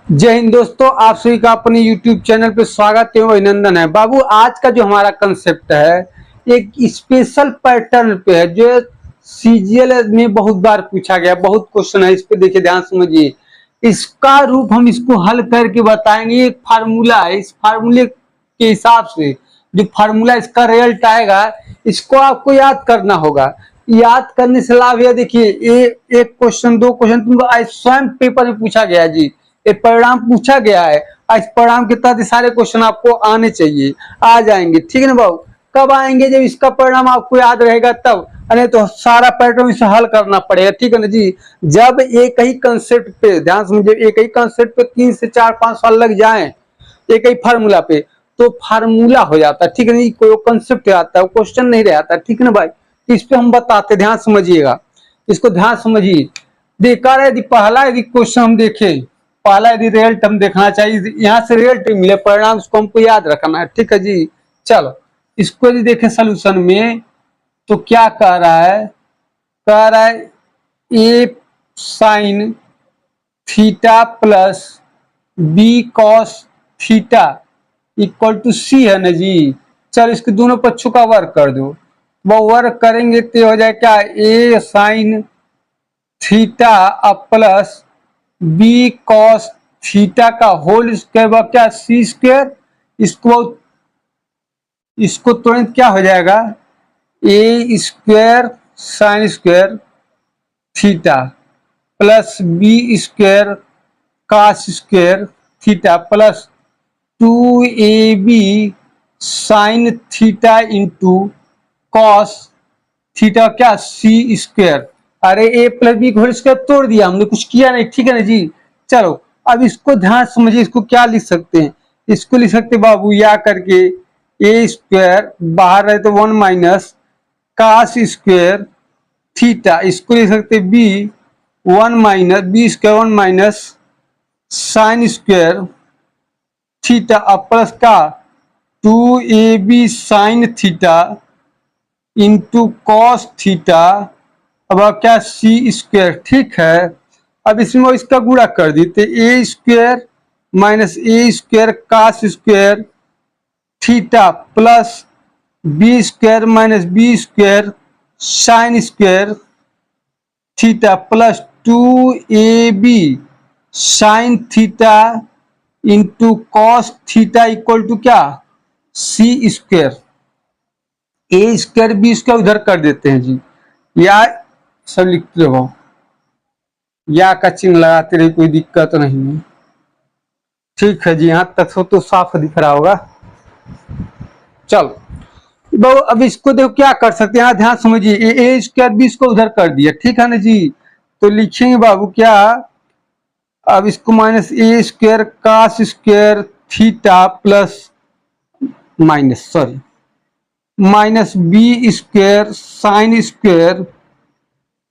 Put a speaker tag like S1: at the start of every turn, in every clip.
S1: जय हिंद दोस्तों, आप सभी का अपने YouTube चैनल पे स्वागत एवं अभिनंदन है। बाबू, आज का जो हमारा कंसेप्ट है एक स्पेशल पैटर्न पे है जो सीजीएल में बहुत बार पूछा गया, बहुत क्वेश्चन है इस पे। देखिए, ध्यान समझिए, इसका रूप हम इसको हल करके बताएंगे। एक फार्मूला है, इस फार्मूले के हिसाब से जो फार्मूला इसका रिजल्ट आएगा इसको आपको याद करना होगा। याद करने से लाभ है, देखिए एक क्वेश्चन, दो क्वेश्चन तुमको स्वयं पेपर में पूछा गया जी, एक परिणाम पूछा गया है। इस परिणाम के तहत सारे क्वेश्चन आपको आने चाहिए, आ जाएंगे। ठीक है ना बाबू? कब आएंगे? जब इसका परिणाम आपको याद रहेगा तब, नहीं तो सारा पैटर्न इसे हल करना पड़ेगा। ठीक है ना जी? जब एक ही कंसेप्ट पे, ध्यान समझिए, एक ही कंसेप्ट पे 3 से 4 5 साल लग जाए एक ही फार्मूला पे, तो फार्मूला हो जाता है। ठीक है ना? कोई कंसेप्ट आता है, क्वेश्चन नहीं रहता। ठीक है ना भाई? इस पे हम बताते, ध्यान समझिएगा, इसको ध्यान समझिए। देखा रहे, यदि पहला यदि क्वेश्चन हम देखें, पहला यदि रिजल्ट हम देखना चाहिए, यहाँ से रिजल्ट मिले, परिणाम उसको हमको याद रखना है। ठीक है जी? चलो, इसको यदि देखें सोल्यूशन में तो क्या कह रहा है? कह रहा है A sine theta plus B cos theta equal to C है ना जी। चल, इसके दोनों पक्षों का वर्क कर दो। वो वर्क करेंगे तो हो जाए क्या? A sine theta plus B cos theta का होल स्क्वायर क्या? C square. इसको तुरंत क्या हो जाएगा? A square sine square theta plus B square cos square theta plus 2ab sine theta into cos theta क्या? C square. अरे A plus B whole square तोड़ दिया हमने, कुछ किया नहीं। ठीक है ना जी? चलो, अब इसको ध्यान समझिए, इसको क्या लिख सकते हैं? इसको लिख सकते बाबू या करके ए स्क्वायर बाहर रहे तो 1 माइनस कास स्क्वायर थीटा। इसको लिख सकते B 1 minus B square 1 minus sine square theta plus का 2ab sine theta into cos theta. अब क्या? C square. ठीक है, अब इसमें इसका गुणा कर देते, A square minus A square cos square theta plus B square minus B square sine square theta plus 2ab sine theta into cos theta equal to क्या? C square. A square B square उधर कर देते हैं जी, या सब लिखते रहो, या का चिन्ह लगाते रहे, कोई दिक्कत नहीं है। ठीक है जी, यहाँ तक तो साफ दिख रहा होगा। चलो बाबू, अब इसको देखो क्या कर सकते हैं, यहाँ ध्यान समझिए। ए स्क्वायर बी स्क्वायर उधर कर दिया, ठीक है ना जी? तो लिखेंगे बाबू क्या? अब इसको minus A square cos square theta plus minus B square sine square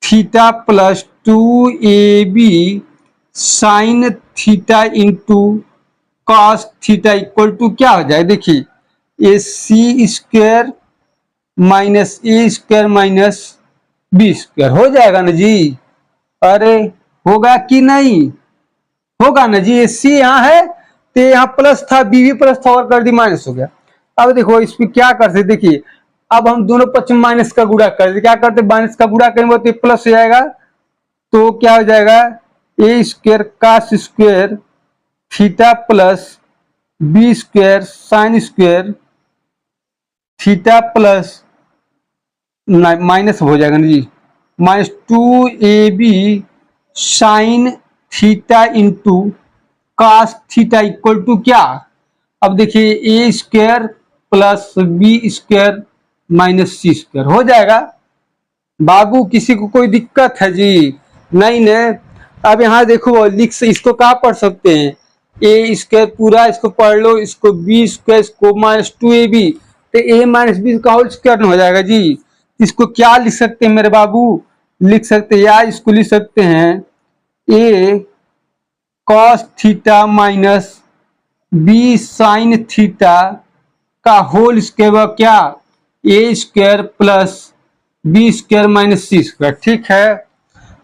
S1: theta plus 2ab sine theta into cos theta equal to क्या हो जाए? देखिए, A C square minus A square minus B square हो जाएगा ना जी? अरे होगा कि नहीं? होगा ना जी? सी यहाँ है तो यहाँ प्लस था, बी भी प्लस था और कर दी माइनस हो गया। अब देखो इसमें क्या करते, देखिए अब हम दोनों पक्ष में माइनस का गुणा करते, क्या करते? माइनस का गुणा करेंगे तो प्लस हो जाएगा, तो क्या हो जाएगा? A square cos square theta plus B square sine square theta plus minus हो जाएगा ना जी, minus 2ab sine theta into cos theta equal to क्या? अब देखिए A square plus B square minus C square हो जाएगा। बाबू, किसी को कोई दिक्कत है जी? नहीं ने? अब यहाँ देखो, लिख इसको क्या पढ़ सकते हैं? ए स्क्वायर पूरा इसको पढ़ लो, इसको बी स्क्वायर, इसको माइनस 2ab, तो ए माइनस बी का होल स्क्वायर हो जाएगा जी। इसको क्या लिख सकते हैं मेरे बाबू? लिख सकते हैं, या इसको लिख सकते हैं A cos theta minus B sine theta का होल स्क्वायर क्या? A square plus B square minus C square. ठीक है,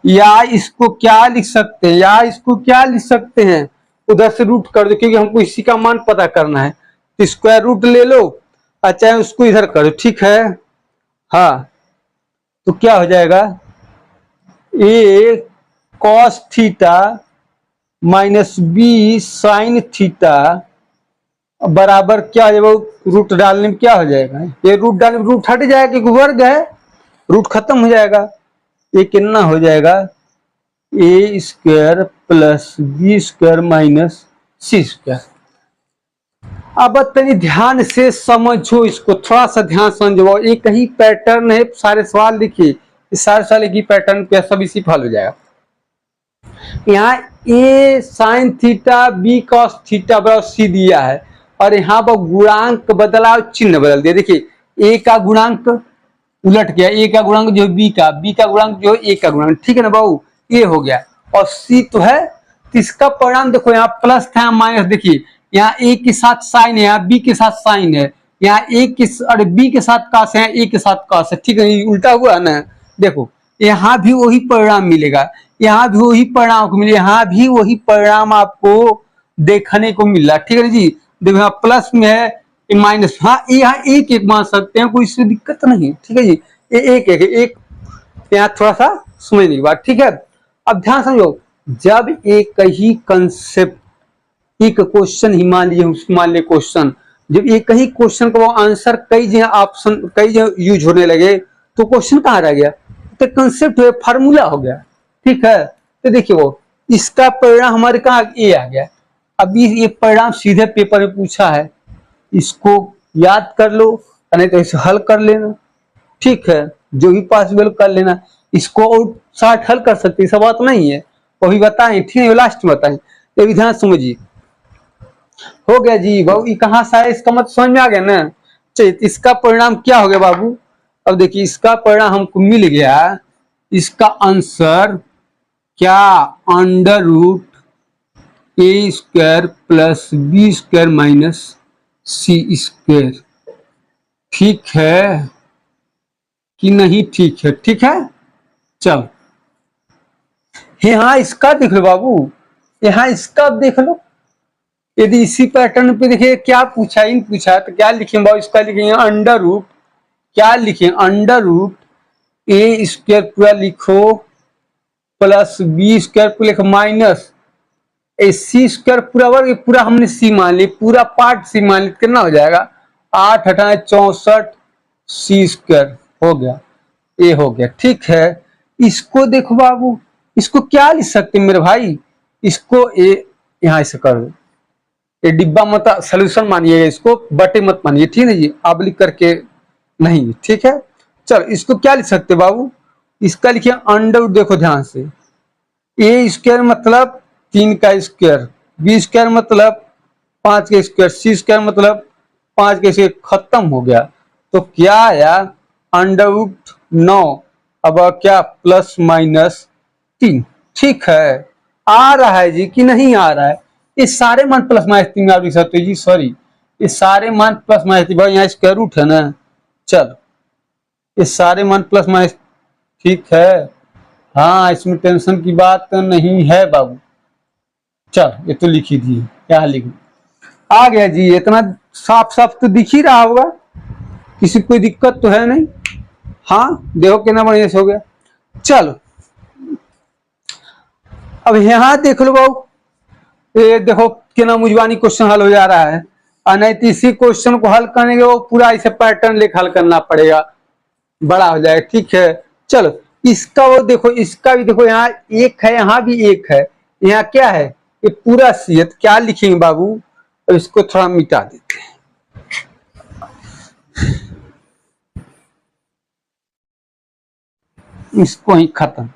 S1: या इसको क्या लिख सकते हैं? या इसको क्या लिख सकते हैं? उधर से रूट कर दो, क्योंकि हमको इसी का मान पता करना है। तो स्क्वायर रूट ले लो और चाहे उसको इधर करो, ठीक है। हाँ, तो क्या हो जाएगा, A cos theta minus B sine theta बराबर क्या हो जाएगा, रूट डालने में क्या हो जाएगा, ये रूट डालने में रूट हट जाएगा क्योंकि वर्ग है, रूट खत्म हो जाएगा। ये कितना हो जाएगा, A square plus B square minus C square. अब तनी ध्यान से समझो, इसको थोड़ा सा ध्यान समझो, एक ही पैटर्न है, सारे सवाल देखिए, इस सारे सवाल एक ही पैटर्न पे सब इसी फॉलो हो जाएगा। यहाँ A sine theta B cos theta बराबर सी दिया है, और यहाँ पर गुणांक बदला, चिन्ह बदल दिया। देखिए ए का गुणांक उलट गया, ए का गुणांक जो है बी का गुणांक जो है ए का गुणांक, ठीक है ना बाबू, ये हो गया। और सी तो है, तो इसका परिणाम देखो, यहाँ प्लस था यहाँ माइनस, देखिए यहाँ ए के साथ साइन है, यहाँ बी के साथ साइन है, यहाँ ए के और बी के साथ कास है, ए के साथ कास है, ठीक है, उल्टा हुआ है ना। देखो यहाँ भी वही परिणाम मिलेगा, यहाँ भी वही परिणाम को मिलेगा, यहाँ भी वही परिणाम आपको देखने को मिल रहा है, ठीक है जी। देखो यहाँ प्लस में है, माइनस, हाँ यहाँ एक एक मान सकते हैं, कोई इससे दिक्कत नहीं, ठीक है जी। ये एक एक एक यहाँ थोड़ा सा समझने की बात, ठीक है। अब ध्यान समझो, जब एक ही कंसेप्ट, एक क्वेश्चन ही मान लिए क्वेश्चन, जब एक ही क्वेश्चन का वो आंसर कई जगह ऑप्शन कई जगह यूज होने लगे, तो क्वेश्चन कहाँ रह गया, तो कंसेप्ट फार्मूला हो गया, ठीक है। तो देखिए वो इसका परिणाम हमारे कहाँ ए आ गया। अभी ये परिणाम सीधे पेपर में पूछा है, इसको याद कर लो, नहीं तो इसे हल कर लेना, ठीक है, जो भी पॉसिबल कर लेना। इसको और शार्ट हल कर सकते, ऐसा बात नहीं है, वो भी बताएं, ठीक है, लास्ट में बताएं। ये भी ध्यान समझिए। हो गया जी बाबू, ये कहाँ से है, इसका मतलब समझ में आ गया ना। चलिए इसका परिणाम क्या हो गया बाबू, अब देखिए इसका परिणाम हमको मिल गया, इसका आंसर क्या, under root A square plus B square minus C square, ठीक है कि नहीं, ठीक है, ठीक है। चल यहाँ इसका देख लो बाबू, यहाँ इसका देख लो, यदि इसी पैटर्न पे देखिए क्या पूछा, इन पूछा तो क्या लिखेंगे बाबू, इसका लिखेंगे अंडर रूट, क्या लिखेंगे, अंडर रूट ए स्क्वायर पूरा लिखो प्लस बी स्क्वायर पूरा लिखो माइनस ए सी स्क्वायर पूरा वर्ग, पूरा हमने सी मान ली, पूरा पार्ट सी मान ली, कितना हो जाएगा 8 8 64 सी स्क्वायर हो गया, ये हो गया, ठीक है। इसको देखो बाबू, इसको क्या लिख सकते हैं मेरे भाई, इसको ए यहाँ से कर दो, ये डिब्बा मत सोल्यूशन मानिएगा, इसको बटे मत मानिए, ठीक है जी, आप लिख करके नहीं, ठीक है। चलो इसको क्या लिख सकते बाबू, इसका लिखिए अंडर, देखो ध्यान से, ए स्क्वायर मतलब 3 का स्क्वायर, बी स्क्वायर मतलब 5 का स्क्वायर, सी स्क्वायर मतलब 5 का स्क्वायर, खत्म हो गया। तो क्या आया, अंडर रूट 9, अब क्या प्लस माइनस 3, ठीक है। आ रहा है जी कि नहीं आ रहा है, ये सारे मान प्लस माइनस 3 में आप लिख सकते हो जी, सॉरी ये सारे मान प्लस माइनस 3, यहाँ स्क्वायर रूट है ना, चलो ये सारे मान प्लस माइनस, ठीक है, हाँ इसमें टेंशन की बात नहीं है बाबू। चल ये तो लिख ही दिए, क्या लिख आ गया जी, इतना साफ साफ तो दिख ही रहा होगा, किसी कोई दिक्कत तो है नहीं, हाँ देखो कितना बढ़िया से हो गया। चलो अब यहाँ देख लो बाबू, ये देखो कितना मुजवानी क्वेश्चन हल हो जा रहा है, और नहीं तो इसी क्वेश्चन को हल करने के वो पूरा ऐसे पैटर्न लेकर हल करना पड़ेगा, बड़ा हो जाएगा, ठीक है। चलो इसका वो देखो, इसका भी देखो, यहाँ एक है, यहाँ भी एक है, यहाँ क्या है, ये पूरा सी है, तो क्या लिखेंगे बाबू, और इसको थोड़ा मिटा देते हैं, इसको ही खत्म।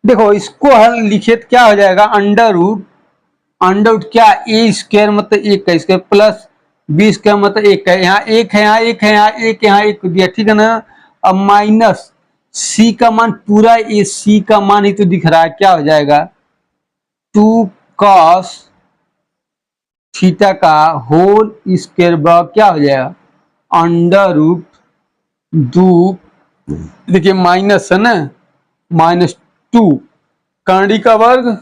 S1: देखो इसको हल लिखे तो क्या हो जाएगा, अंडर रूट क्या, ए स्क्वायर मतलब एक का स्क्वायर प्लस बी स्क्वायर मतलब एक है, यहाँ एक है, यहाँ एक है, यहाँ एक, यहाँ एक दिया, ठीक है ना। अब माइनस सी का मान पूरा, ये सी का मान ही तो दिख रहा है, क्या हो जाएगा 2 cos थीटा का होल स्क्वायर बराबर क्या हो जाएगा अंडर रूट 2, देखिए माइनस है ना, -2 करंडी का वर्ग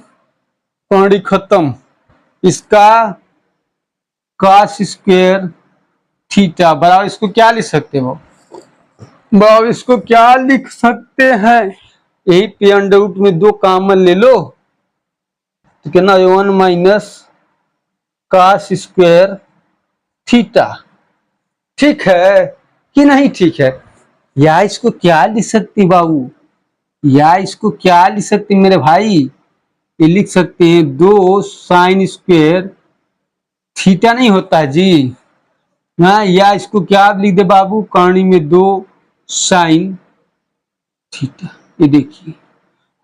S1: कहानी खत्म। इसका cos स्क्वायर थीटा बराबर, इसको क्या लिख सकते हो बराबर, इसको क्या लिख सकते हैं, यही पे अंडर रूट में 2 कॉमन ले लो तो कितना 1 माइनस cos स्क्वायर थीटा। ठीक है कि नहीं ठीक है? या इसको क्या लिख सकते बाबू, या इसको क्या लिख सकते मेरे भाई, ये लिख सकते हैं 2 साइन स्क्वायर थीटा नहीं होता है जी। हाँ, या इसको क्या लिख दे बाबू, कहानी में 2 साइन थीटा। ये देखिए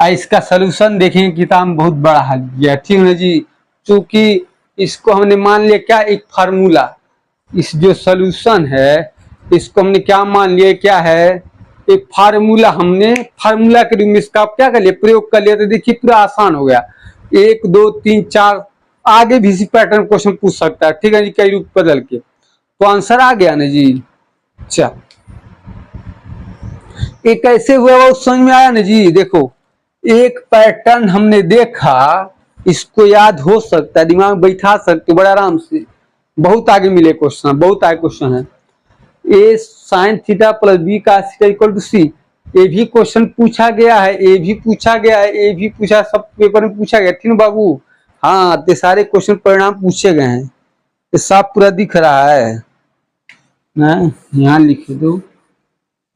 S1: इसका सलूशन देखेंगे किताब में बहुत बड़ा हल किया, ठीक है जी। क्योंकि इसको हमने मान लिया क्या, एक फार्मूला, इस जो सलूशन है इसको हमने क्या मान लिया, क्या है एक फार्मूला, हमने फार्मूला के रूप में इसका आप क्या कर लिया, प्रयोग कर लिया। तो देखिए पूरा आसान हो गया, 1 2 3 4 आगे भी इसी पैटर्न क्वेश्चन पूछ सकता है, ठीक है जी, कई रूप बदल के। तो आंसर आ गया ना जी। अच्छा ये कैसे हुआ वो समझ में आया ना जी। देखो एक पैटर्न हमने देखा, इसको याद हो सकता है, दिमाग बैठा सकते बड़े आराम से, बहुत आगे मिले क्वेश्चन, बहुत आगे क्वेश्चन है। A sine theta plus B का थीटा इक्वल टू सी, ये भी क्वेश्चन पूछा गया है, ये भी पूछा गया है, ये भी पूछा, सब पेपर में पूछा गया, ठीक ना बाबू। हाँ ते सारे क्वेश्चन परिणाम पूछे गए हैं, ये साफ पूरा दिख रहा है ना। यहाँ लिख दो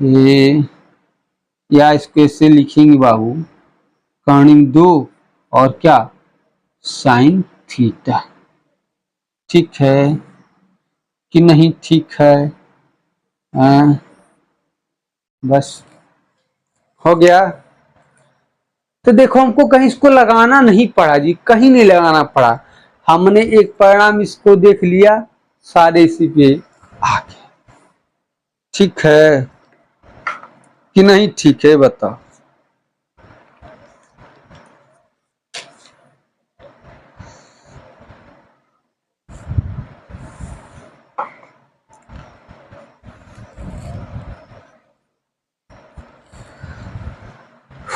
S1: ये, या इसको ऐसे लिखेंगे बाबू, कहानी 2 और क्या साइन थीटा। ठीक है कि नहीं ठीक है? बस हो गया। तो देखो हमको कहीं इसको लगाना नहीं पड़ा जी, कहीं नहीं लगाना पड़ा, हमने एक परिणाम इसको देख लिया, सारे इसी पे आ गए। ठीक है कि नहीं ठीक है बताओ।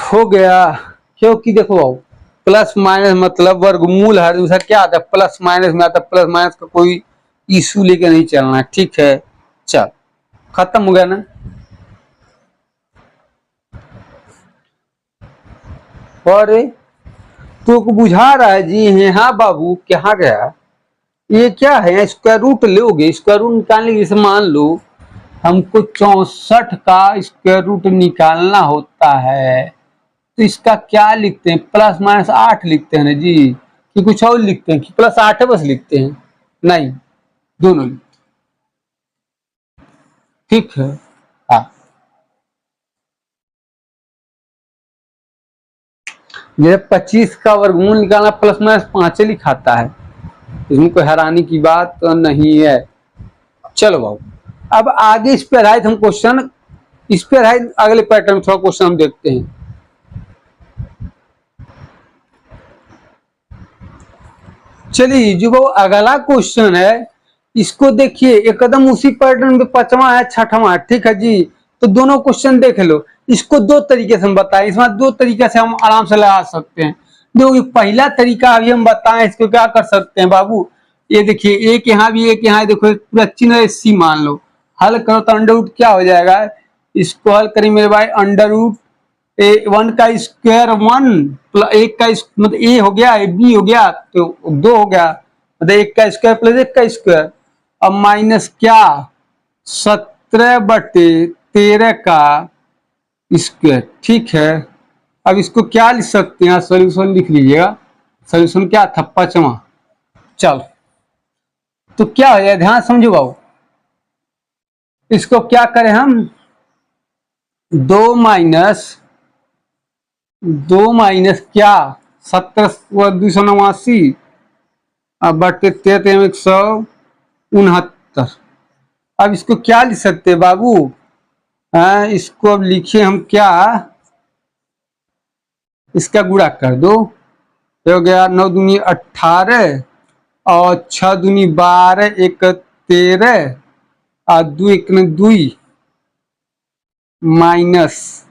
S1: हो गया, क्योंकि देखो प्लस माइनस मतलब वर्गमूल हर दूसरा क्या आता है, प्लस माइनस में आता है, प्लस माइनस का कोई इशू लेके नहीं चलना, ठीक है। चल खत्म हो गया ना। और तो बुझा रहा है जी, है हाँ बाबू कहाँ गया, ये क्या है, स्क्वायर रूट लोगे, स्क्वायर रूट निकालने जैसे मान लो हमको 64 का स्क्वायर रूट निकालना होता है, तो इसका क्या लिखते हैं, प्लस माइनस 8 लिखते हैं ना जी, कि कुछ और लिखते हैं, कि प्लस 8 बस लिखते हैं, नहीं दोनों लिखते, ठीक है। हाँ ये 25 का वर्गमूल निकालना प्लस माइनस 5 लिखाता है, इसमें कोई हैरानी की बात तो नहीं है। चलो बाबू अब आगे इस पे आधारित हम क्वेश्चन, इस पे आधारित अगले पैटर्न में थोड़ा क्वेश्चन हम देखते हैं। चलिए जो अगला क्वेश्चन है इसको देखिए, एकदम उसी पैटर्न में 5वां है 6वां है, ठीक है जी। तो दोनों क्वेश्चन देख लो, इसको 2 तरीके से हम बताएं, इसमें 2 तरीके से हम आराम से लगा सकते हैं। देखो पहला तरीका अभी हम बताएं, इसको क्या कर सकते हैं बाबू, ये देखिए एक यहाँ भी एक यहाँ, देखो पूरा चिन्ह सी मान लो, हल करो तो अंडर रूट क्या हो जाएगा, इसको हल करें मेरे भाई, अंडर रूट 1 का स्क्वायर 1 प्लस 1 का मतलब ए हो गया, बी हो गया, तो 2 हो गया, मतलब 1 का स्क्वायर प्लस 1 का स्क्वायर, अब माइनस क्या 17/13 का स्क्वायर, ठीक है। अब इसको क्या लिख सकते हैं, सोल्यूशन लिख लीजिएगा, सोल्यूशन क्या था 5वां। चल तो क्या हो जाए, ध्यान समझो बाबू, इसको क्या करें हम, 2 माइनस क्या 17/289 बटे 13/169। अब इसको क्या लिख सकते हैं बाबू, इसको अब लिखिए हम क्या, इसका गुणा कर दो, हो गया 9 दूनी 18 और 6 दूनी 12 1 13 और 2 1 2 माइनस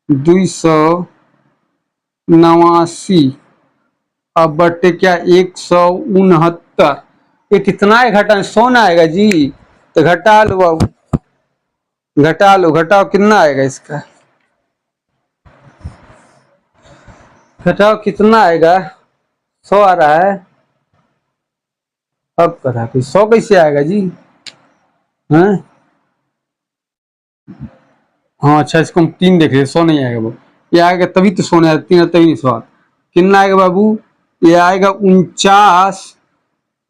S1: 289 अब बटे क्या 169, ये कितना है घटा 100 ना आएगा जी, तो घटा लो बाबू, घटा लो, घटाओ कितना आएगा इसका, घटाओ कितना आएगा, 100 आ रहा है। अब करा 100 कैसे आएगा जी, हैं? हाँ अच्छा, इसको हम 3 देख रहे, 100 नहीं आएगा वो, ये आएगा तभी तो 100 नहीं आएगा, 3 तभी नहीं 100। कितना आएगा बाबू, ये आएगा 49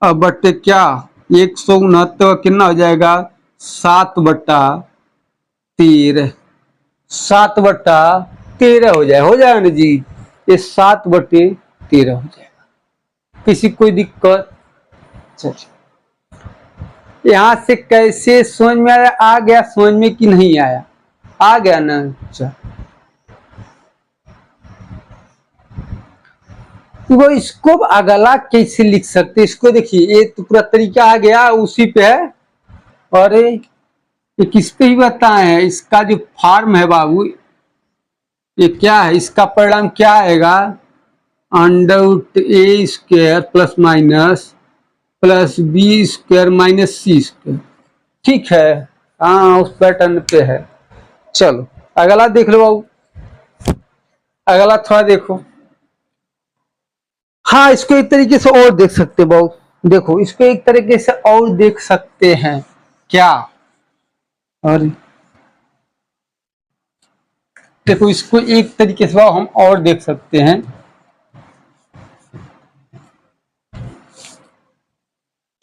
S1: बट्टे क्या 169, कितना हो जाएगा 7/13, 7/13 हो जाएगा ना जी, ये 7/13 हो जाएगा। किसी कोई दिक्कत, चलिए यहाँ से कैसे समझ में आया, आ गया समझ में कि नहीं आया, आ गया ना। अच्छा वो इसको अगला कैसे लिख सकते, इसको देखिए ये तो पूरा तरीका आ गया उसी पे है, और ये किस पे ही बताए हैं, इसका जो फॉर्म है बाबू, ये क्या है, इसका परिणाम क्या आएगा, √a² plus minus plus b² minus c², ठीक है। हाँ उस पैटर्न पे है। चलो अगला देख लो बाबू, अगला थोड़ा देखो। हाँ इसको एक तरीके से और देख सकते बाबू, देखो इसको एक तरीके से और देख सकते हैं क्या, और देखो इसको एक तरीके से हम और देख सकते हैं,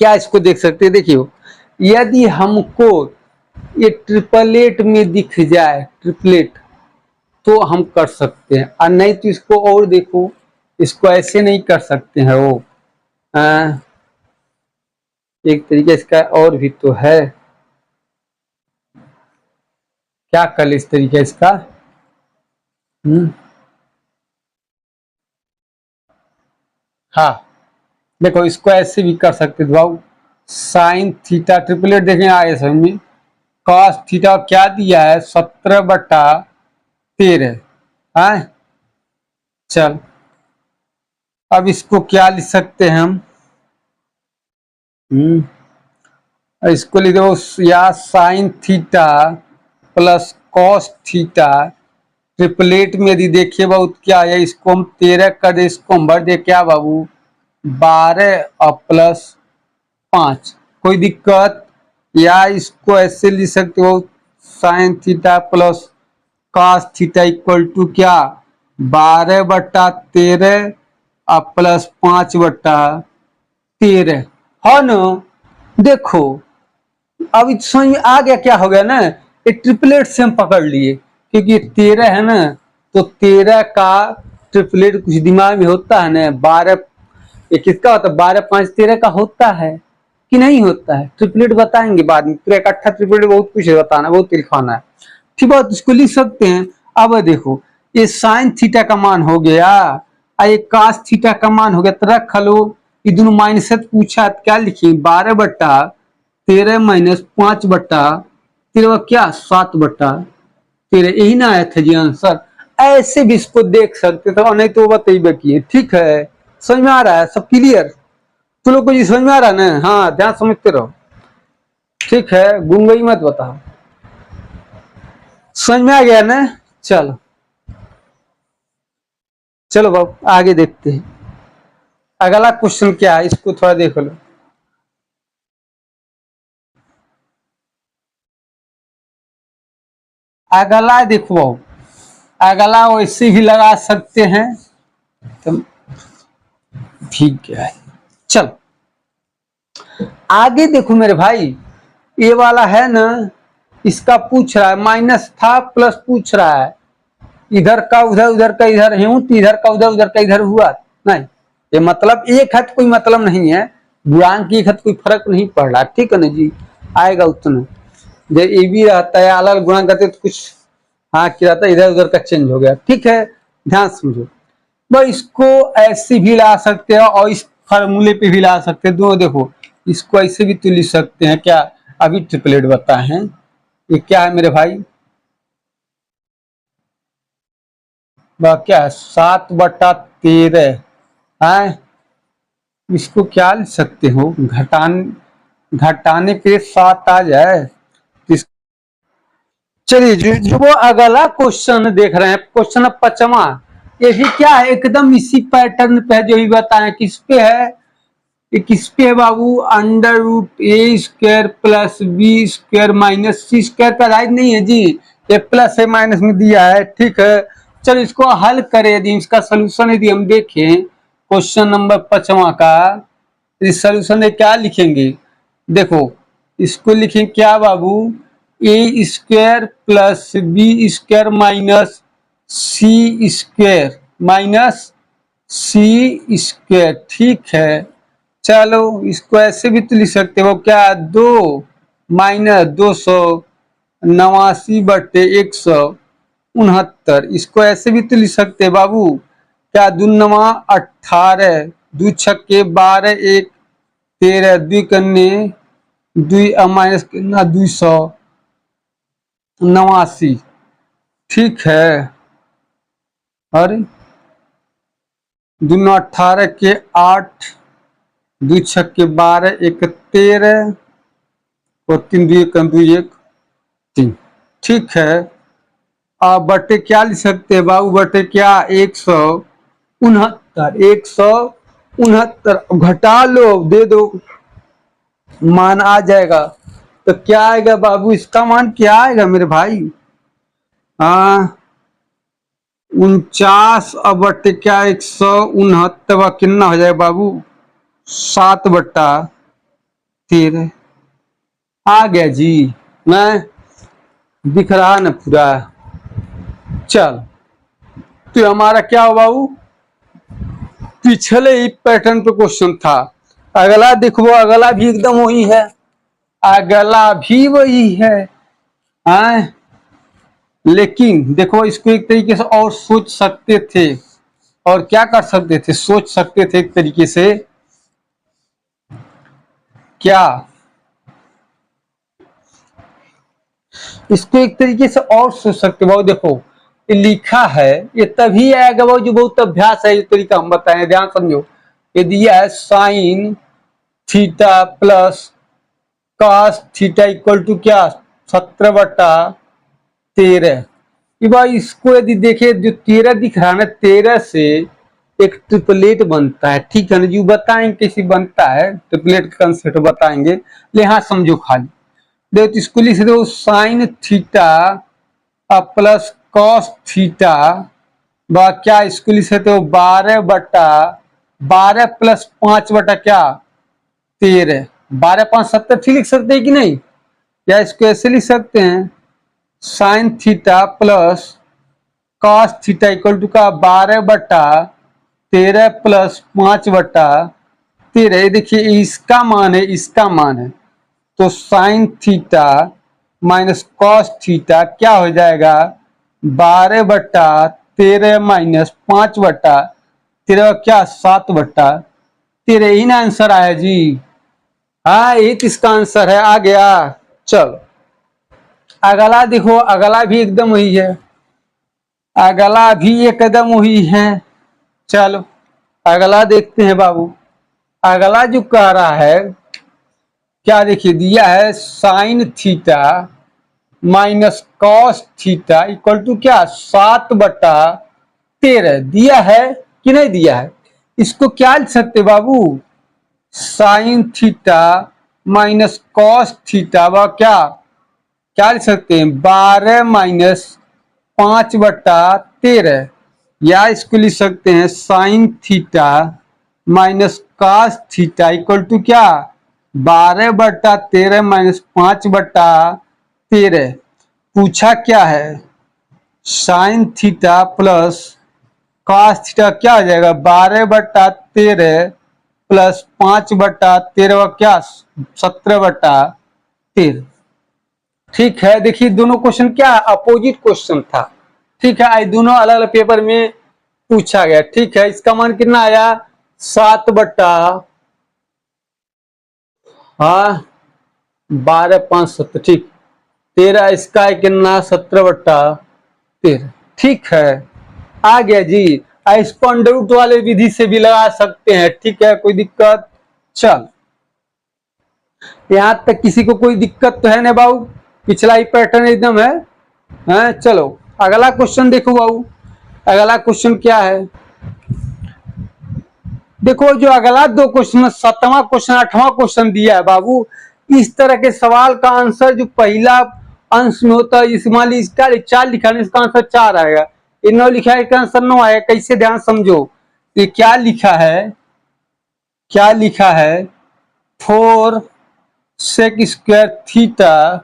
S1: क्या इसको देख सकते हैं, देखियो यदि हमको ये ट्रिपलेट में दिख जाए, ट्रिपलेट, तो हम कर सकते हैं, और नहीं तो इसको और देखो, इसको ऐसे नहीं कर सकते हैं वो, एक तरीके इसका और भी तो है, क्या कर इस तरीके इसका, हाँ देखो इसको ऐसे भी कर सकते थे भाव, साइन थीटा, ट्रिपलेट देखें आए समझ में, कॉस थीटा क्या दिया है 17/13, हाँ चल अब इसको क्या लिख सकते हैं हम, इसको लिख दो या sign theta plus cos theta, triplet में यदि देखिए बाबू क्या है, इसको हम 13 कर दे, इसको हम भर दे क्या बाबू 12 और प्लस 5, कोई दिक्कत, या इसको ऐसे लिख सकते हो sine theta plus cos theta equal to क्या 12/13 और प्लस 5/13, है ना। देखो अब समझ में आ गया क्या हो गया ना, ये ट्रिपलेट से हम पकड़ लिए, क्योंकि ये 13 है ना, तो 13 का ट्रिपलेट कुछ दिमाग में होता है ना, 12 ये किसका होता है, 12×5 = 13 का होता है कि नहीं होता है, ट्रिपलेट बताएंगे बाद में, पूरा इकट्ठा ट्रिपलेट बहुत कुछ बताना, बहुत लिखवाना है, ठीक है, इसको लिख सकते हैं। अब देखो ये साइन थीटा का मान हो गया, ये कास थीटा का मान हो गया, तो रख लो, ये दोनों माइनस से पूछा, क्या लिखिए 12/13 माइनस 5/13, क्या 7/13, यही ना आया था जी आंसर। ऐसे भी इसको देख सकते थे, और नहीं तो बताइए कि ठीक है, समझ में आ रहा है, सब क्लियर, तो लोग को जी समझ में आ रहा है ना, हाँ ध्यान समझते रहो, ठीक है, गुंगई मत बताओ, समझ में आ गया ना। चलो चलो बाबू आगे देखते हैं, अगला क्वेश्चन क्या है, इसको थोड़ा देख लो। अगला देखो बाबू, अगला वैसे भी लगा सकते हैं, तो ठीक है, चल आगे देखो मेरे भाई, ये वाला है ना, इसका पूछ रहा है, माइनस था प्लस पूछ रहा है, इधर का उधर, उधर का इधर है, तो इधर का उधर, उधर का इधर हुआ नहीं, ये मतलब एक हद कोई मतलब नहीं है, गुणांक की एक हद कोई फर्क नहीं पड़ रहा, ठीक है ना जी, आएगा उतना, जब ये भी रहता है अलग गुणांक करते तो कुछ हाँ क्या रहता है, इधर उधर का चेंज हो गया, ठीक है, ध्यान समझो, तो इसको ऐसे भी ला सकते हो और इस फार्मूले पे भी ला सकते हैं, दोनों देखो, इसको ऐसे भी तो लिख सकते हैं, क्या अभी ट्रिपलेट बताए हैं, ये क्या है मेरे भाई, क्या है 7/13, है, इसको क्या लिख सकते हो, घटाने पे 7 आ जाए। इस चलिए जो वो अगला क्वेश्चन देख रहे हैं, क्वेश्चन 5वां, ये भी क्या है, एकदम इसी पैटर्न पे है जो भी बताएं। किस पे है, ये किस पे है बाबू, under root A square plus B square minus C square का राइट नहीं है जी, ये प्लस है माइनस में दिया है, ठीक है। चलो इसको हल करें, यदि इसका सोल्यूशन यदि हम देखें क्वेश्चन नंबर 5वां का, इस सोल्यूशन क्या लिखेंगे, देखो इसको लिखें क्या बाबू, A square plus B square minus C square minus C square, ठीक है। चलो इसको ऐसे भी तो लिख सकते हो, क्या 2 माइनस 289/169, इसको ऐसे भी तो लिख सकते हैं बाबू, क्या 2×9 = 18, 2×6 = 12, 1 13, 2 2 माइनस कितना 289, ठीक है। अरे 2×18 = 8, 2×6 = 12, 1 13 और 3 2 1 3, ठीक है। अब बटे क्या लिख सकते हैं बाबू, बटे क्या 169 घटा लो, दे दो, मान आ जाएगा। तो क्या आएगा बाबू, इसका मान क्या आएगा मेरे भाई, 49 अब बटे क्या 169 कितना हो जाएगा बाबू, 7/13 आ गया जी, मैं दिख रहा ना पूरा। चल तो हमारा क्या हो बाबू, पिछले ही पैटर्न पे क्वेश्चन था। अगला देखो, अगला भी एकदम वही है, अगला भी वही है, हाँ? लेकिन देखो इसको एक तरीके से और सोच सकते थे, और क्या कर सकते थे, सोच सकते थे एक तरीके से, क्या इसको एक तरीके से और सोच सकते हो, देखो लिखा है, ये तभी आएगा वो जो बहुत अभ्यास है, ये तरीका हम बताएं, ध्यान समझो। ये दिया है sine theta plus cos theta equal to क्या 17/13। भाई इसको यदि देखे, जो 13 दिख रहा है ना, 13 से एक ट्रिपलेट बनता है, ठीक है ना जी, बताएंगे कैसे बनता है, ट्रिपलेट का कंसेप्ट बताएंगे, ले हाँ समझो खाली। देखो तो इसको लिख दो sign theta plus cos theta व क्या, इसको लिख सकते हो 12/12 प्लस 5 क्या 13, 12 5 70, ठीक लिख सकते हैं कि नहीं, या इसको ऐसे लिख सकते हैं sine theta plus cos theta equal to का 12/13 प्लस 5/13। ये देखिए इसका मान है, इसका मान है, तो sign theta minus cos theta क्या हो जाएगा, 12/13 माइनस 5/13 क्या 7/13, यही ना आंसर आया जी, हाँ यही तो इसका आंसर है, आ गया। चलो अगला देखो, अगला भी एकदम वही है, अगला भी एकदम वही है। चलो अगला देखते हैं बाबू, अगला जो कह रहा है क्या, देखिए दिया है sine theta minus cos theta equal to क्या 7/13 दिया है कि नहीं दिया है, इसको क्या लिख सकते बाबू, sine theta minus cos theta व क्या क्या लिख सकते हैं 12 माइनस 5/13, या इसको लिख सकते हैं sine theta minus cos theta equal to क्या 12/13 माइनस 5/13। पूछा क्या है, sine theta plus cos theta क्या हो जाएगा 12/13 प्लस 5/13 क्या 17/13, ठीक है। देखिए दोनों क्वेश्चन क्या अपोजिट क्वेश्चन था, ठीक है, आज दोनों अलग अलग पेपर में पूछा गया, ठीक है। इसका मान कितना आया 7/12 5 7, ठीक, 13 इसका कितना 17/13, ठीक है, आ गया जी। इसको अंडर रूट वाले विधि से भी लगा सकते हैं, ठीक है, कोई दिक्कत। चल यहां तक किसी को कोई दिक्कत तो है ना बाबू, पिछला ही पैटर्न एकदम है, चलो अगला क्वेश्चन देखो बाबू। अगला क्वेश्चन क्या है, देखो जो अगला दो क्वेश्चन, 7वां क्वेश्चन 8वां क्वेश्चन दिया है बाबू, इस तरह के सवाल का आंसर जो पहला अंश में होता है, इस मान ली इसका 4 लिखा है, इसका आंसर 4 आएगा, 9 लिखा है, इसका आंसर 9 आएगा। कैसे, ध्यान समझो, ये क्या लिखा है, क्या लिखा है, 4 sec square theta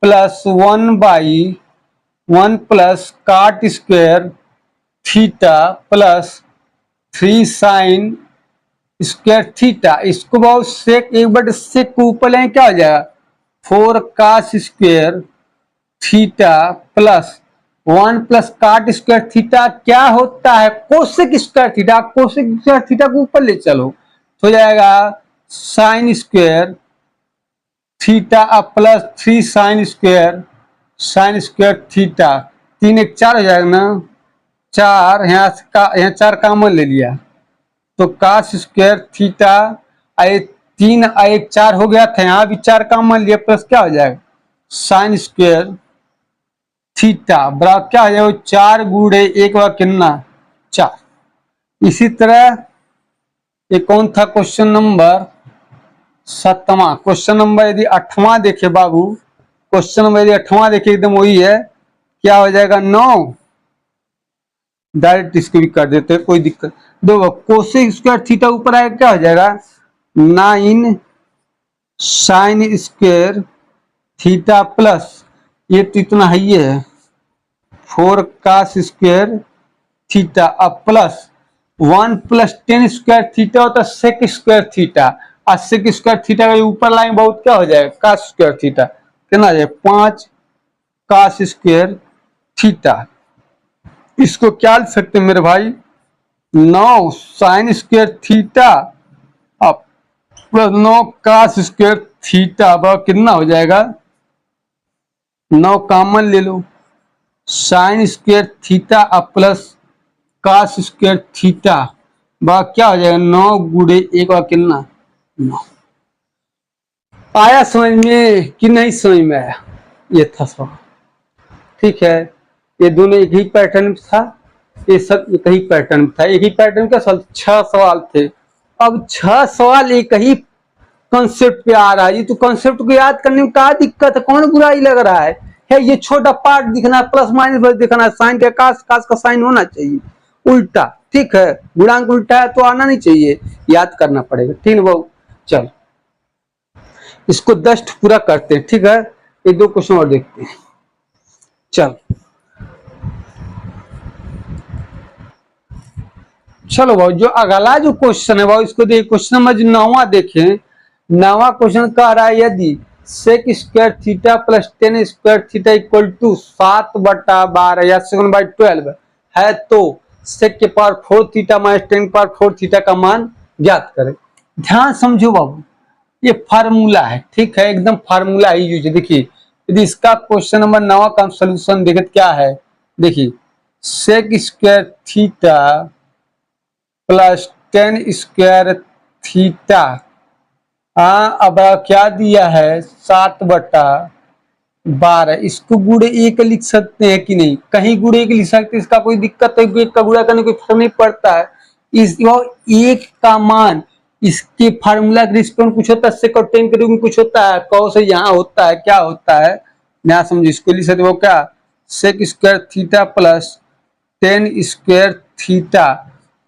S1: plus 1/1 plus cot square theta plus 3 sine square theta. इसको बहुत सेक, एक बार सेक को ऊपर लें क्या हो जाएगा, 4 cos square theta plus 1 plus cot square theta क्या होता है, cosec square theta. Cosec square theta को ऊपर ले चलो तो हो जाएगा sine square theta plus 3 sine square theta. 3 1 4 हो जाएगा ना, 4 यहाँ 4 कॉमन ले लिया तो कास स्क्वायर थीटा, 3 1 4 हो गया था, यहाँ भी 4 कॉमन लिया, प्लस क्या हो जाएगा साइन स्क्वायर थीटा बराबर क्या हो जाएगा 4 गुणे 1 व कितना 4। इसी तरह ये कौन था क्वेश्चन नंबर 7वां। क्वेश्चन नंबर यदि 8वां देखे बाबू, क्वेश्चन नंबर यदि 8वां देखे एकदम वही है, क्या हो जाएगा 9, डायरेक्ट इसको भी कर देते हैं, कोई दिक्कत। देखो कोसेक स्क्वायर थीटा ऊपर आएगा क्या हो जाएगा 9 साइन स्क्वायर थीटा प्लस ये तो इतना है, ये है 4 कास स्क्वायर थीटा अब प्लस 1 प्लस 10 स्क्वायर थीटा होता है सेक स्क्वायर थीटा, और सेक स्क्वायर थीटा का ऊपर लाइन बहुत क्या हो जाएगा कास स्क्वायर थीटा, कितना आ जाएगा 5 कास स्क्वायर थीटा। इसको क्या लिख सकते हैं मेरे भाई 9 साइन स्क्वायर थीटा अब प्लस 9 कास स्क्वायर थीटा, अब कितना हो जाएगा 9 कॉमन ले लो, साइन स्क्वायर थीटा अब प्लस कास स्क्वायर थीटा, बाकी क्या हो जाएगा 9 गुणे 1 और कितना 9। आया समझ में कि नहीं समझ में आया, ये था सवाल, ठीक है। ये दोनों एक ही पैटर्न में था, ये सब एक ही पैटर्न में था, एक ही पैटर्न का सवाल 6 सवाल थे। अब 6 सवाल एक ही कॉन्सेप्ट पे आ रहा है, ये तो कॉन्सेप्ट को याद करने में क्या दिक्कत है, कौन बुराई लग रहा है ये छोटा पार्ट दिखना, प्लस माइनस बस दिखना, साइन का कास का साइन होना चाहिए उल्टा, ठीक है, गुणांक उल्टा है तो आना नहीं चाहिए, याद करना पड़ेगा, ठीक है बाबू। चल इसको 10 पूरा करते हैं, ठीक है, एक 2 क्वेश्चन और देखते हैं। चल चलो भाई जो अगला जो क्वेश्चन है भाई इसको देखिए, क्वेश्चन नंबर 9वां देखें। 9वां क्वेश्चन कह रहा है यदि sec square theta plus 10 square theta equal to 7/12 या 7/12 है तो सेक के पावर 4 थीटा माइनस 10 के पावर 4 थीटा का मान ज्ञात करें। ध्यान समझो बाबू, ये फार्मूला है, ठीक है, एकदम फार्मूला ही यूज। देखिए यदि इसका क्वेश्चन नंबर 9 का सोल्यूशन देखे क्या है, देखिए sec square theta plus 10 square theta, अब क्या दिया है 7/12, इसको गुणे 1 लिख सकते हैं कि नहीं, कहीं गुणे 1 लिख सकते हैं, इसका कोई दिक्कत है, 1 का गुणा करने कोई फर्क नहीं पड़ता है। इस 1 का मान इसके फार्मूला के रिस्पेक्ट कुछ होता है, सेक और 10 के रूप में कुछ होता है, कौ से यहाँ होता है, क्या होता है ना समझो, इसको लिख सकते हो क्या sec square theta plus 10 square theta,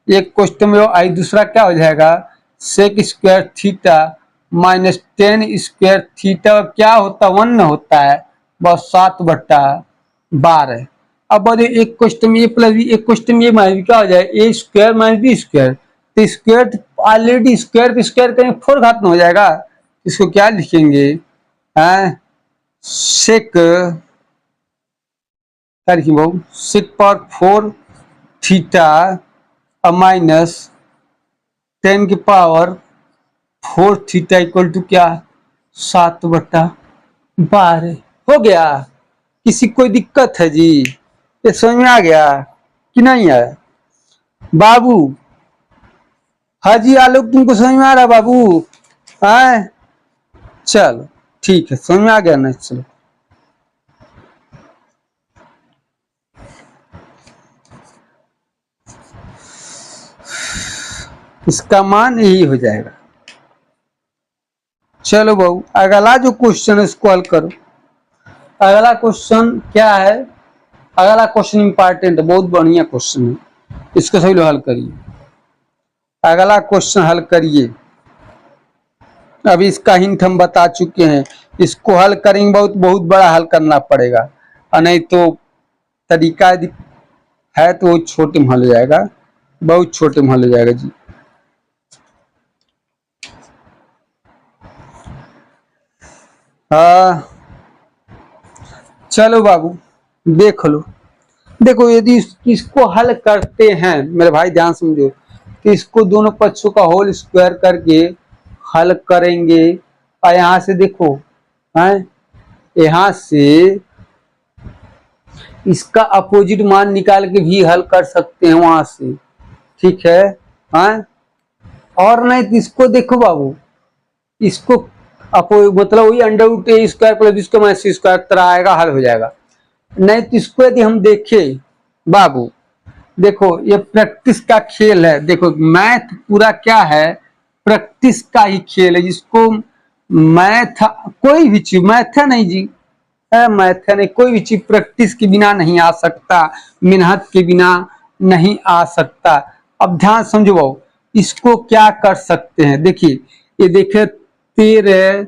S1: एक क्वेश्चन में आई, दूसरा क्या हो जाएगा sec square theta minus 10 square theta क्या होता है 1 होता है, बस 7/12। अब बोले एक क्वेश्चन में ए प्लस बी, एक क्वेश्चन में ए माइनस क्या हो जाए ए स्क्वायर माइनस बी स्क्वायर, तो स्क्वायर ऑलरेडी स्क्वायर पे स्क्वायर करेंगे 4 घात में हो जाएगा, इसको क्या लिखेंगे सेक, क्या लिखेंगे बाबू सेक पावर 4 थीटा माइनस 10 की पावर 4 थीटा इक्वल टू क्या 7/12 हो गया। किसी कोई दिक्कत है जी, ये समझ में आ गया कि नहीं आया। बाबू। हाजी आलोक, तुमको समझ में आ रहा बाबू? आए, चलो ठीक है, समझ में आ गया ना? चलो इसका मान यही हो जाएगा। चलो बाबू, अगला जो क्वेश्चन है इसको हल करो। अगला क्वेश्चन क्या है? अगला क्वेश्चन इंपॉर्टेंट है, बहुत बढ़िया क्वेश्चन है, इसको सभी लोग हल करिए। अगला क्वेश्चन हल करिए। अभी इसका हिंट हम बता चुके हैं, इसको हल करेंगे बहुत बहुत बड़ा हल करना पड़ेगा, और नहीं तो तरीका है तो छोटे में हल हो जाएगा, बहुत छोटे में हल हो जाएगा जी। हाँ चलो बाबू देख लो। देखो यदि इसको हल करते हैं मेरे भाई, ध्यान समझो, तो इसको दोनों पक्षों का होल स्क्वायर करके हल करेंगे। और यहां से देखो, है यहां से इसका अपोजिट मान निकाल के भी हल कर सकते हैं वहां से, ठीक है? हाँ, और नहीं तो इसको देखो बाबू, इसको मतलब वही under root A square plus B square minus C square तरह आएगा, हल हो जाएगा। नहीं तो इसको यदि हम देखें बाबू, देखो ये प्रैक्टिस का खेल है। देखो मैथ पूरा क्या है, प्रैक्टिस का ही खेल है, जिसको मैथ कोई भी चीज, मैथ है नहीं जी, मैथ है नहीं, कोई भी चीज प्रैक्टिस के बिना नहीं आ सकता, मेहनत के बिना नहीं आ सकता। अब ध्यान समझो बाबू, इसको क्या कर सकते हैं? देखिए ये देखिए 13,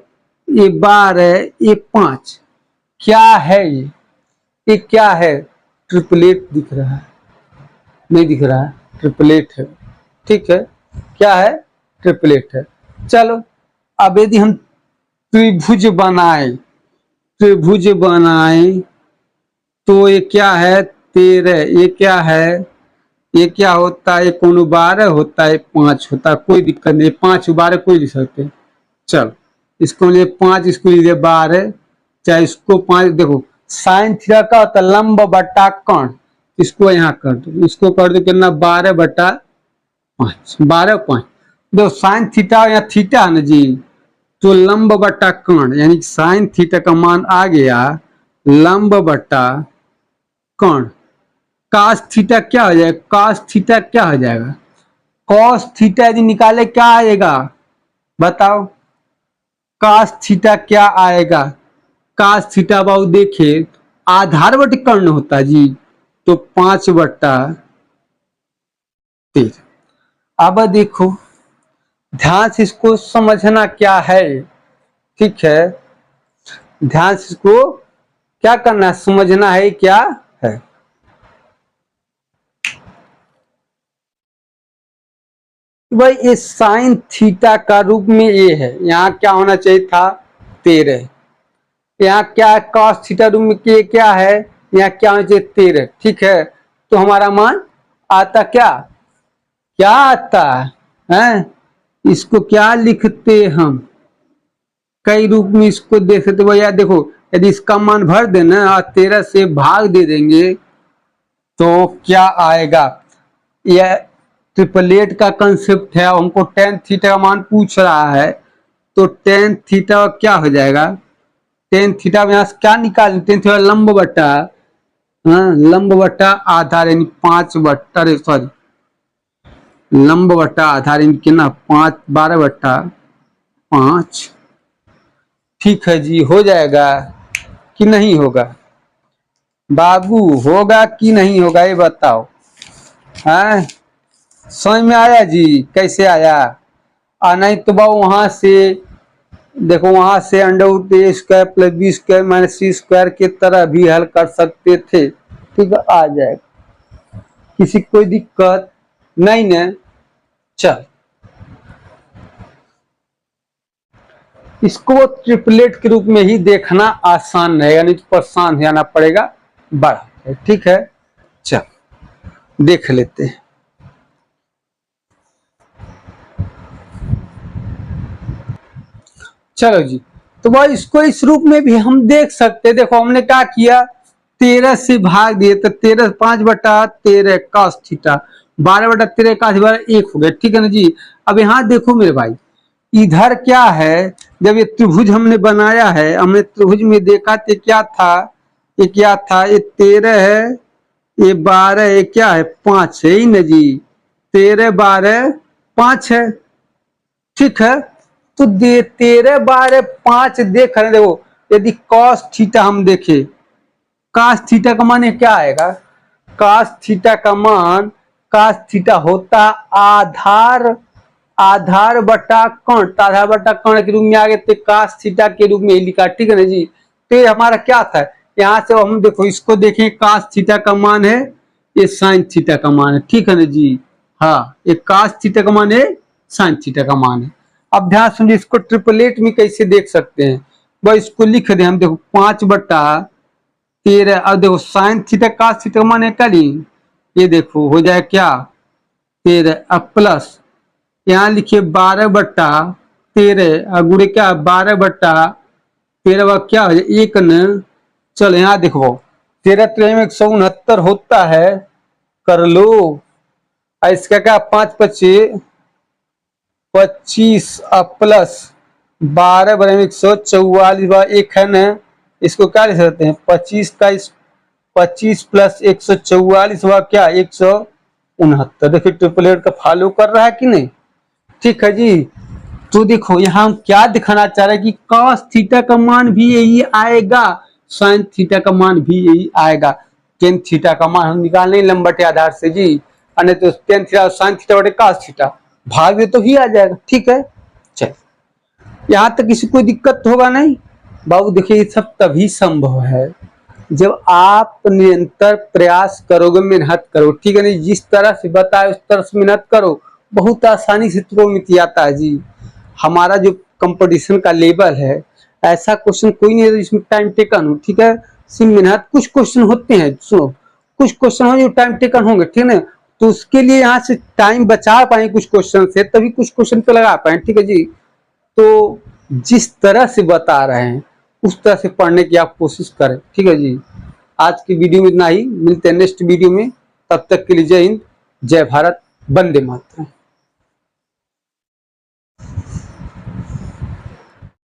S1: ये 12, ये 5, क्या है ये क्या है? ट्रिपलेट दिख रहा है? नहीं दिख रहा है, ट्रिपलेट है, ठीक है? क्या है? ट्रिपलेट है। चलो अब यदि हम त्रिभुज बनाए, त्रिभुज बनाए तो ये क्या है? 13, ये क्या है? ये क्या होता है? कोण 12 होता है, 5 होता है, कोई दिक्कत नहीं, 5 12 कोई लिख सकते। चलो इसको लिए 5, इसको लिए 12, चाहे इसको 5। देखो साइन थीटा का होता है लंब बटा कोण, इसको यहाँ कर दो, इसको कर दो कितना? 12/5, 12/5। देखो साइन थीटा या थीटा है ना जी, तो लंब बटा कोण, यानी साइन थीटा का मान आ गया लंब बटा कोण। कास थीटा क्या हो जाएगा? कास थीटा क्या हो जाएगा? कॉस थीटा यदि निकाले क्या आएगा बताओ? कास थीटा क्या आएगा? कास थीटा बाबू देखे आधारवर्ती कर्ण होता है जी, तो 5/13। अब देखो ध्यान से इसको समझना क्या है, ठीक है? ध्यान से इसको क्या करना है, समझना है क्या है। भाई ये साइन थीटा का रूप में ये है, यहाँ क्या होना चाहिए था? 13। यहाँ क्या कॉस थीटा रूप में के क्या है? यहाँ क्या होना चाहिए? 13, ठीक है? तो हमारा मान आता क्या? क्या आता है? इसको क्या लिखते हम? कई रूप में इसको देख सकते भैया। देखो यदि इसका मान भर देना और 13 से भाग दे देंगे तो क्या आएगा? यह ट्रिपलेट का कंसेप्ट है, हमको टेन थीटा का मान पूछ रहा है, तो टेन थीटा क्या हो जाएगा? टेन थीटा में यहाँ से क्या निकाल? टेन थीटा लंब बटा, हाँ लंब बटा आधार, यानी 5/, सॉरी लंब बटा आधार, यानी कितना? 5 12/5। ठीक है जी, हो जाएगा कि नहीं होगा बाबू? होगा कि नहीं होगा ये बताओ, हैं? समझ में आया जी? कैसे आया? नहीं तो बाबू वहां से देखो, वहां से under root A square plus B square minus C square के तरह भी हल कर सकते थे, ठीक है? आ जाएगा, किसी कोई दिक्कत नहीं ना? चल इसको ट्रिपलेट के रूप में ही देखना आसान रहेगा, नहीं तो परेशान हो जाना पड़ेगा बड़ा, ठीक है? चल देख लेते हैं। चलो जी, तो भाई इसको इस रूप में भी हम देख सकते हैं। देखो हमने क्या किया, 13 से भाग दिए, तो 13 5/13 cos थीटा, 12/13 का 1 हो गया, ठीक है ना जी। अब यहाँ देखो मेरे भाई, इधर क्या है, जब ये त्रिभुज हमने बनाया है, हमने त्रिभुज में देखा तो क्या था, ये क्या था, ये 13 है, ये 12, ये क्या है 5 है ही ना जी, 13 12 5 है, ठीक है। तो दे 13 12 5 देख रहे हैं, देखो यदि कॉस थीटा हम देखें, कास थीटा का मान क्या आएगा, कास थीटा का मान, कास थीटा होता आधार, आधार बटा कर्ण, तो आधार बटा कर्ण के रूप में आ गए, तो कास थीटा के रूप में लिखा, ठीक है ना जी। तो ये हमारा क्या था, यहाँ से हम देखो इसको देखें, कास थीटा का मान है, ये साइन थीटा का मान है, ठीक है ना जी। हाँ, ये कास थीटा का मान है, साइन थीटा का मान है। अब ध्यान सुनिए, इसको ट्रिपलेट में कैसे देख सकते हैं, बस इसको लिख दें हम, देखो 5/13, अब देखो साइन थीटा कास थीटा का मान है करी, ये देखो हो जाए क्या 13, अब प्लस यहाँ लिखिए 12/13, गुड़े क्या 12/13 व क्या हो जाए 1 न, चलो यहाँ देखो 13 3 में 169 होता है, कर लो, इसका क्या 5 25 25 प्लस 12 बराबर 144 व 1 है न, इसको क्या लिख सकते हैं 25 का 25 प्लस 144 व क्या 169। देखिए ट्रिपलेट का फॉलो कर रहा है कि नहीं, ठीक है जी। तो देखो यहाँ हम क्या दिखाना चाह रहे हैं कि cos थीटा का मान भी यही आएगा, sin थीटा का मान भी यही आएगा। tan थीटा का मान हम निकाल नहीं लंबट के आधार से जी, अन्य तो tan थीटा और sin थीटा बटे cos थीटा भाग दे तो ही आ जाएगा, ठीक है। चल यहाँ तक किसी कोई दिक्कत होगा नहीं बाबू। देखिए ये सब तभी संभव है जब आप निरंतर प्रयास करोगे, मेहनत करो, ठीक है नहीं, जिस तरह से बताए उस तरह से मेहनत करो, बहुत आसानी से त्रिकोणमिति आता है जी। हमारा जो कंपटीशन का लेवल है, ऐसा क्वेश्चन कोई नहीं है जिसमें टाइम टेकन हो, ठीक है, सिर्फ मेहनत। कुछ क्वेश्चन होते हैं, सुनो कुछ क्वेश्चन हो जो टाइम टेकन होंगे, ठीक है, तो उसके लिए यहाँ से टाइम बचा पाए कुछ क्वेश्चन से, तभी कुछ क्वेश्चन पे लगा पाए, ठीक है जी। तो जिस तरह से बता रहे हैं उस तरह से पढ़ने की आप कोशिश करें, ठीक है जी। आज की वीडियो में इतना ही, मिलते हैं नेक्स्ट वीडियो में, तब तक के लिए जय हिंद, जय भारत, वंदे मातरम।